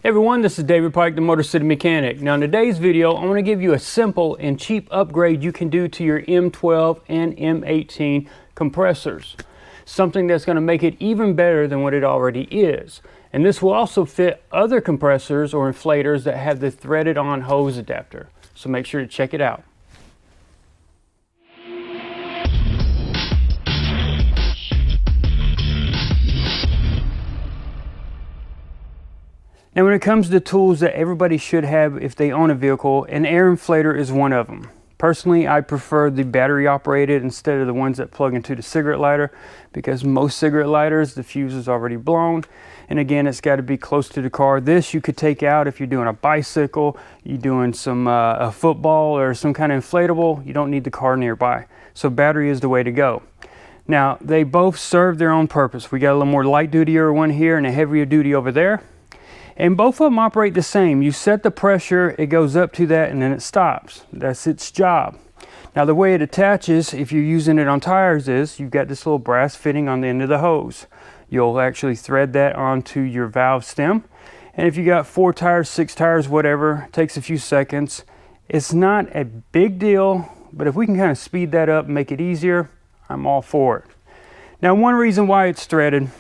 Hey everyone, this is David Pike, the MotorCity mechanic. Now in today's video, I want to give you a simple and cheap upgrade you can do to your M12 and M18 compressors. Something that's going to make it even better than what it already is. And this will also fit other compressors or inflators that have the threaded on hose adapter. So make sure to check it out. Now when it comes to tools that everybody should have if they own a vehicle, an air inflator is one of them. Personally, I prefer the battery operated instead of the ones that plug into the cigarette lighter, because most cigarette lighters, the fuse is already blown. And again, it's got to be close to the car. This you could take out if you're doing a bicycle, you're doing some a football or some kind of inflatable. You don't need the car nearby. So battery is the way to go. Now, they both serve their own purpose. We got a little more light duty one here and a heavier duty over there. And both of them operate the same. You set the pressure, it goes up to that, and then it stops. That's its job. Now the way it attaches, if you're using it on tires, is you've got this little brass fitting on the end of the hose. You'll actually thread that onto your valve stem. And if you got 4 tires, 6 tires, whatever, it takes a few seconds. It's not a big deal, but if we can kind of speed that up and make it easier, I'm all for it. Now one reason why it's threaded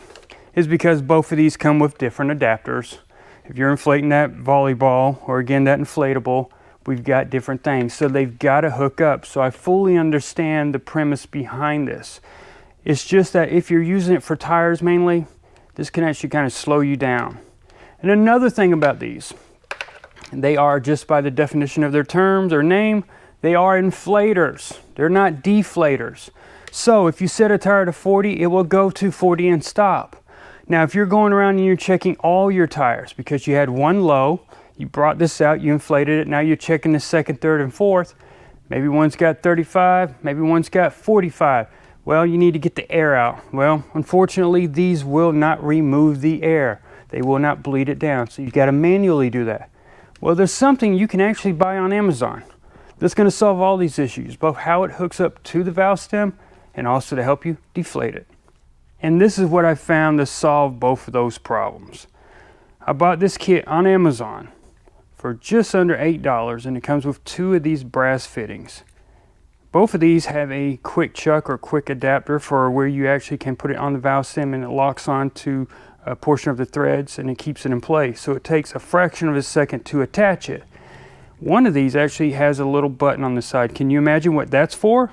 is because both of these come with different adapters. If you're inflating that volleyball, or again that inflatable, we've got different things. So they've got to hook up. So I fully understand the premise behind this. It's just that if you're using it for tires mainly, this can actually kind of slow you down. And another thing about these, they are, just by the definition of their terms or name, they are inflators. They're not deflators. So if you set a tire to 40, it will go to 40 and stop. Now, if you're going around and you're checking all your tires because you had one low, you brought this out, you inflated it, now you're checking the second, third, and fourth. Maybe one's got 35, maybe one's got 45. Well, you need to get the air out. Well, unfortunately, these will not remove the air. They will not bleed it down, so you got to manually do that. Well, there's something you can actually buy on Amazon that's going to solve all these issues, both how it hooks up to the valve stem and also to help you deflate it. And this is what I found to solve both of those problems. I bought this kit on Amazon for just under $8, and it comes with 2 of these brass fittings. Both of these have a quick chuck or quick adapter for where you actually can put it on the valve stem and it locks onto a portion of the threads and it keeps it in place. So it takes a fraction of a second to attach it. One of these actually has a little button on the side. Can you imagine what that's for?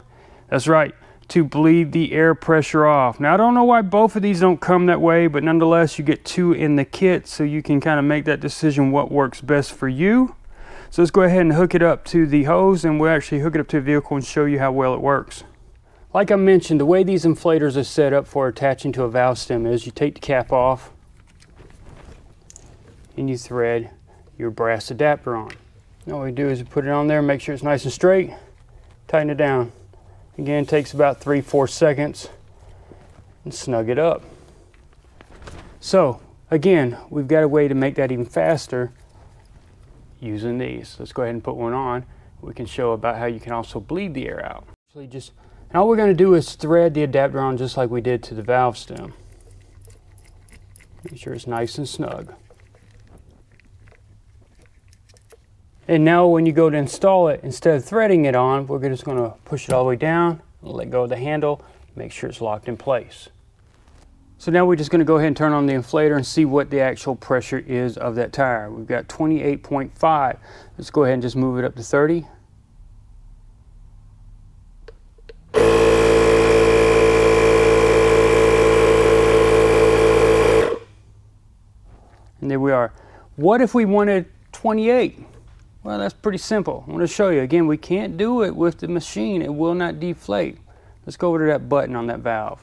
That's right, to bleed the air pressure off. Now I don't know why both of these don't come that way, but nonetheless you get 2 in the kit so you can kind of make that decision what works best for you. So let's go ahead and hook it up to the hose, and we'll actually hook it up to the vehicle and show you how well it works. Like I mentioned, the way these inflators are set up for attaching to a valve stem is you take the cap off and you thread your brass adapter on. Now what we do is we put it on there, make sure it's nice and straight, tighten it down. Again, it takes about 3-4 seconds and snug it up. So again, we've got a way to make that even faster using these. Let's go ahead and put one on. We can show about how you can also bleed the air out. And all we're going to do is thread the adapter on just like we did to the valve stem. Make sure it's nice and snug. And now when you go to install it, instead of threading it on, we're just going to push it all the way down, let go of the handle, make sure it's locked in place. So now we're just going to go ahead and turn on the inflator and see what the actual pressure is of that tire. We've got 28.5. Let's go ahead and just move it up to 30. And there we are. What if we wanted 28? Well, that's pretty simple. I want to show you. Again, we can't do it with the machine. It will not deflate. Let's go over to that button on that valve.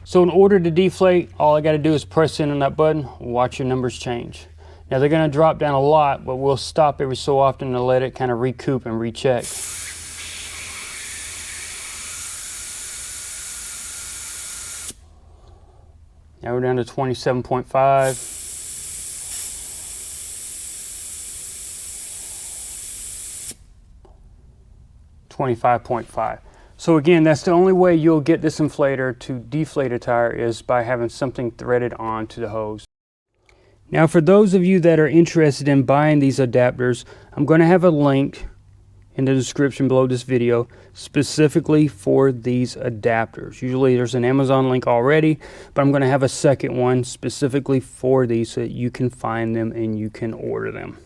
So in order to deflate, all I got to do is press in on that button. Watch your numbers change. Now they're going to drop down a lot, but we'll stop every so often to let it kind of recoup and recheck. Now we're down to 27.5. 25.5. So again, that's the only way you'll get this inflator to deflate a tire is by having something threaded onto the hose. Now for those of you that are interested in buying these adapters, I'm going to have a link in the description below this video specifically for these adapters. Usually there's an Amazon link already, but I'm going to have a second one specifically for these so that you can find them and you can order them.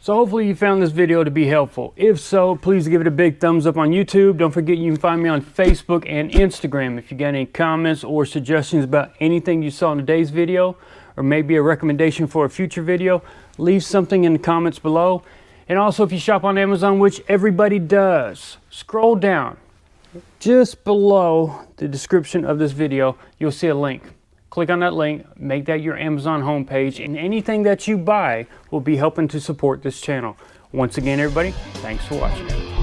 So hopefully you found this video to be helpful. If so, please give it a big thumbs up on YouTube. Don't forget you can find me on Facebook and Instagram. If you got any comments or suggestions about anything you saw in today's video, or maybe a recommendation for a future video, leave something in the comments below. And also if you shop on Amazon, which everybody does, scroll down just below the description of this video, you'll see a link. Click on that link, make that your Amazon homepage, and anything that you buy will be helping to support this channel. Once again, everybody, thanks for watching.